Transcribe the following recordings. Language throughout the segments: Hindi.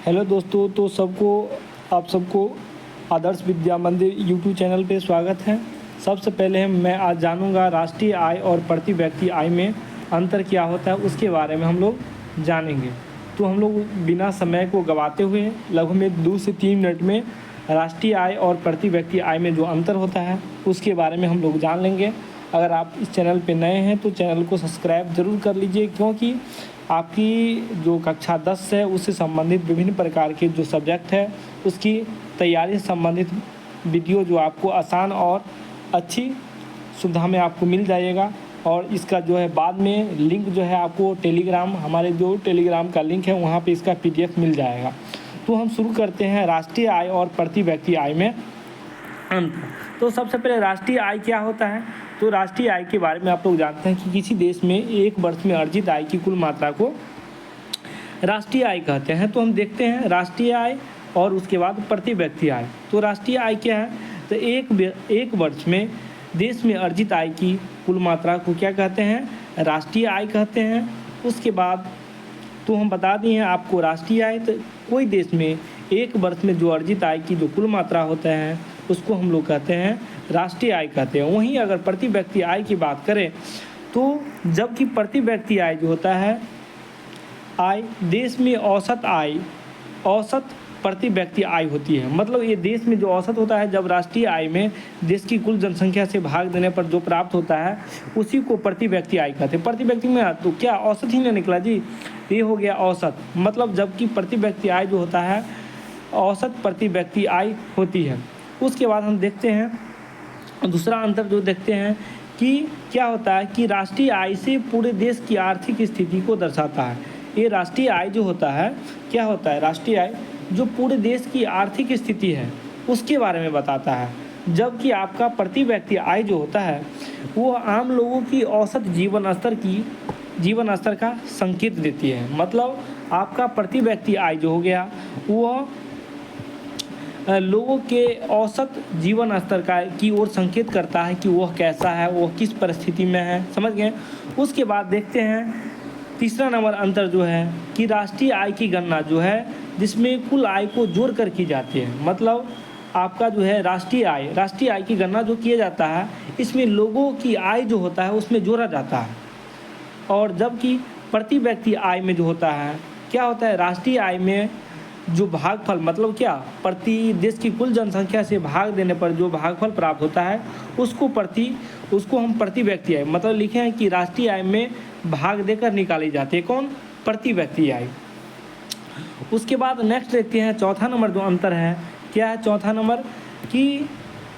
हेलो दोस्तों, तो आप सबको आदर्श विद्या मंदिर यूट्यूब चैनल पे स्वागत है। सबसे पहले मैं आज जानूंगा राष्ट्रीय आय और प्रति व्यक्ति आय में अंतर क्या होता है, उसके बारे में हम लोग जानेंगे। तो हम लोग बिना समय को गंवाते हुए लगभग 2 से 3 मिनट में राष्ट्रीय आय और प्रति व्यक्ति आय में जो अंतर होता है उसके बारे में हम लोग जान लेंगे। अगर आप इस चैनल पे नए हैं तो चैनल को सब्सक्राइब ज़रूर कर लीजिए, क्योंकि आपकी जो कक्षा 10 है उससे संबंधित विभिन्न प्रकार के जो सब्जेक्ट है उसकी तैयारी से संबंधित वीडियो जो आपको आसान और अच्छी सुविधा में आपको मिल जाएगा। और इसका जो है बाद में लिंक जो है आपको टेलीग्राम, हमारे जो टेलीग्राम का लिंक है वहाँ पे इसका PDF मिल जाएगा। तो हम शुरू करते हैं राष्ट्रीय आय और प्रति व्यक्ति आय में अंतर। तो सबसे पहले राष्ट्रीय आय क्या होता है। तो राष्ट्रीय आय के बारे में आप लोग जानते हैं कि किसी देश में एक वर्ष में अर्जित आय की कुल मात्रा को राष्ट्रीय आय कहते हैं। तो हम देखते हैं राष्ट्रीय आय और उसके बाद प्रति व्यक्ति आय। तो राष्ट्रीय आय क्या है, तो एक वर्ष में देश में अर्जित आय की कुल मात्रा को क्या कहते हैं, राष्ट्रीय आय कहते हैं। उसके बाद तो हम बता दिए हैं आपको राष्ट्रीय आय, तो कोई देश में एक वर्ष में जो अर्जित आय की जो कुल मात्रा होता है उसको हम लोग कहते हैं राष्ट्रीय आय कहते हैं। वहीं अगर प्रति व्यक्ति आय की बात करें तो जबकि प्रति व्यक्ति आय जो होता है आय देश में औसत प्रति व्यक्ति आय होती है। मतलब ये देश में जो औसत होता है, जब राष्ट्रीय आय में देश की कुल जनसंख्या से भाग देने पर जो प्राप्त होता है उसी को प्रति व्यक्ति आय कहते हैं। प्रति व्यक्ति में तो क्या औसत ही नहीं निकला जी, ये हो गया औसत। मतलब जबकि प्रति व्यक्ति आय जो होता है औसत प्रति व्यक्ति आय होती है। उसके बाद हम देखते हैं दूसरा अंतर जो देखते हैं कि क्या होता है कि राष्ट्रीय आय से पूरे देश की आर्थिक स्थिति को दर्शाता है। ये राष्ट्रीय आय जो होता है क्या होता है, राष्ट्रीय आय जो पूरे देश की आर्थिक स्थिति है उसके बारे में बताता है। जबकि आपका प्रति व्यक्ति आय जो होता है वो आम लोगों की औसत जीवन स्तर का संकेत देती है। मतलब आपका प्रति व्यक्ति आय जो हो गया वो लोगों के औसत जीवन स्तर की ओर संकेत करता है कि वह कैसा है, वह किस परिस्थिति में है, समझ गए। उसके बाद देखते हैं तीसरा नंबर अंतर जो है कि राष्ट्रीय आय की गणना जो है जिसमें कुल आय को जोड़ कर की जाती है। मतलब आपका जो है राष्ट्रीय आय की गणना जो किया जाता है इसमें लोगों की आय जो होता है उसमें जोड़ा जाता है। और जबकि प्रति व्यक्ति आय में जो होता है क्या होता है, राष्ट्रीय आय में जो भागफल, मतलब क्या, प्रति देश की कुल जनसंख्या से भाग देने पर जो भागफल प्राप्त होता है उसको हम प्रति व्यक्ति आय, मतलब लिखे हैं कि राष्ट्रीय आय में भाग देकर निकाली जाती है कौन, प्रति व्यक्ति आय। उसके बाद नेक्स्ट देखते हैं चौथा नंबर जो अंतर है क्या है, चौथा नंबर कि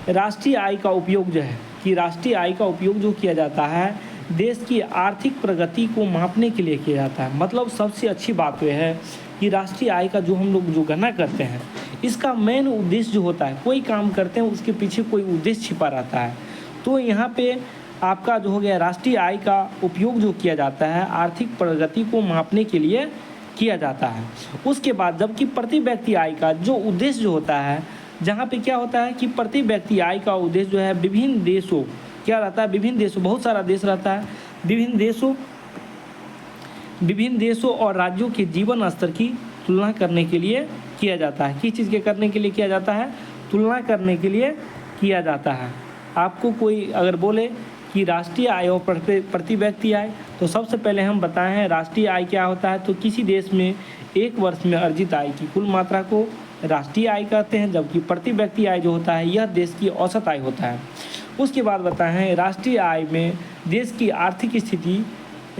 राष्ट्रीय आय का उपयोग जो है कि राष्ट्रीय आय का उपयोग जो किया जाता है देश की आर्थिक प्रगति को मापने के लिए किया जाता है। मतलब सबसे अच्छी बात यह है कि राष्ट्रीय आय का जो हम लोग जो गणना करते हैं इसका मेन उद्देश्य जो होता है, कोई काम करते हैं उसके पीछे कोई उद्देश्य छिपा रहता है। तो यहाँ पे आपका जो हो गया राष्ट्रीय आय का उपयोग जो किया जाता है आर्थिक प्रगति को मापने के लिए किया जाता है। उसके बाद जबकि प्रति व्यक्ति आय का जो उद्देश्य जो होता है, जहाँ पे क्या होता है कि प्रति व्यक्ति आय का उद्देश्य जो है विभिन्न देशों क्या रहता है, विभिन्न देशों, बहुत सारा देश रहता है, विभिन्न देशों और राज्यों के जीवन स्तर की तुलना करने के लिए किया जाता है। किस चीज़ के करने के लिए किया जाता है, तुलना करने के लिए किया जाता है। आपको कोई अगर बोले कि राष्ट्रीय आय और प्रति व्यक्ति आय, तो सबसे पहले हम बताए हैं राष्ट्रीय आय क्या होता है। तो किसी देश में एक वर्ष में अर्जित आय की कुल मात्रा को राष्ट्रीय आय कहते हैं, जबकि प्रति व्यक्ति आय जो होता है यह देश की औसत आय होता है। उसके बाद बताए हैं राष्ट्रीय आय में देश की आर्थिक स्थिति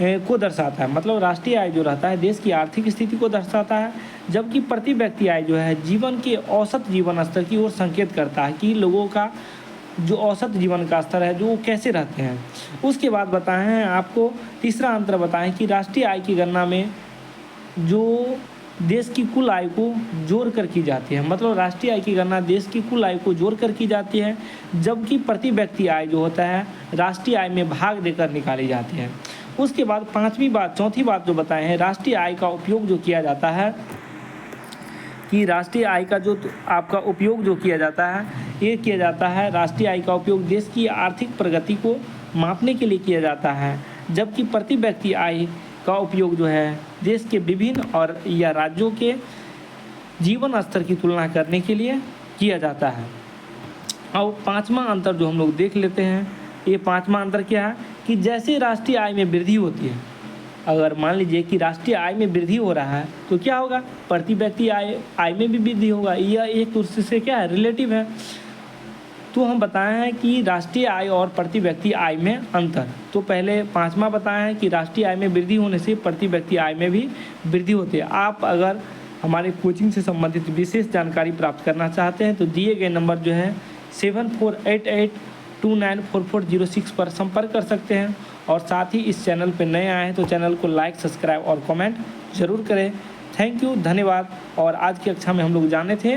को दर्शाता है। मतलब राष्ट्रीय आय जो रहता है देश की आर्थिक स्थिति को दर्शाता है, जबकि प्रति व्यक्ति आय जो है जीवन के औसत जीवन स्तर की ओर संकेत करता है कि लोगों का जो औसत जीवन का स्तर है जो वो कैसे रहते हैं। उसके बाद बताए हैं आपको तीसरा अंतर बताएं कि राष्ट्रीय आय की गणना में जो देश की कुल आय को जोड़ कर की जाती है। मतलब राष्ट्रीय आय की गणना देश की कुल आय को जोड़ कर की जाती है, जबकि प्रति व्यक्ति आय जो होता है राष्ट्रीय आय में भाग देकर निकाली जाती है। उसके बाद चौथी बात जो बताए हैं राष्ट्रीय आय का उपयोग जो किया जाता है कि राष्ट्रीय आय का जो आपका उपयोग जो किया जाता है ये किया जाता है, राष्ट्रीय आय का उपयोग देश की आर्थिक प्रगति को मापने के लिए किया जाता है। जबकि प्रति व्यक्ति आय का उपयोग जो है देश के विभिन्न और या राज्यों के जीवन स्तर की तुलना करने के लिए किया जाता है। और पांचवा अंतर जो हम लोग देख लेते हैं, ये पांचवा अंतर क्या है कि जैसे राष्ट्रीय आय में वृद्धि होती है, अगर मान लीजिए कि राष्ट्रीय आय में वृद्धि हो रहा है तो क्या होगा, प्रति व्यक्ति आय में भी वृद्धि होगा। यह एक दूसरे से क्या है, रिलेटिव है। तो हम बताए हैं कि राष्ट्रीय आय और प्रति व्यक्ति आय में अंतर। तो पहले पांचवा बताया है कि राष्ट्रीय आय में वृद्धि होने से प्रति व्यक्ति आय में भी वृद्धि होती है। आप अगर हमारे कोचिंग से संबंधित विशेष जानकारी प्राप्त करना चाहते हैं तो दिए गए नंबर जो है 7488294406 पर संपर्क कर सकते हैं। और साथ ही इस चैनल पर नए आए हैं तो चैनल को लाइक, सब्सक्राइब और कमेंट जरूर करें। थैंक यू, धन्यवाद। और आज की कक्षा में हम लोग जाने थे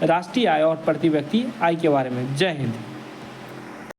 राष्ट्रीय आय और प्रति व्यक्ति आय के बारे में। जय हिंद।